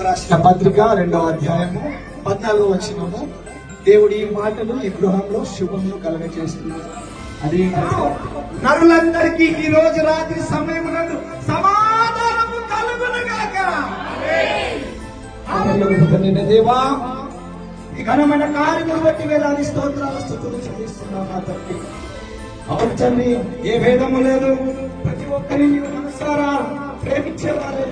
రాసిన పత్రిక 2వ అధ్యాయము 14వ వచనము. దేవుడి ఈ మాటలు ఈ గృహంలో శుభమును కలగజేస్తున్నారు. అది నరులందరికీ ఈ రోజు రాత్రి సమయమునందు సమాధానము కలుగునుగాక. దేవా, ఈ ఘనమైన కార్యములు బట్టి వేలాది స్తోత్రాలు స్తుతులు చెల్లిస్తున్నాం మా తండ్రి. అవును తండ్రి, ఏ భేదము లేదు. ప్రతి ఒక్కరిని మనసారా ప్రేమించేవారే.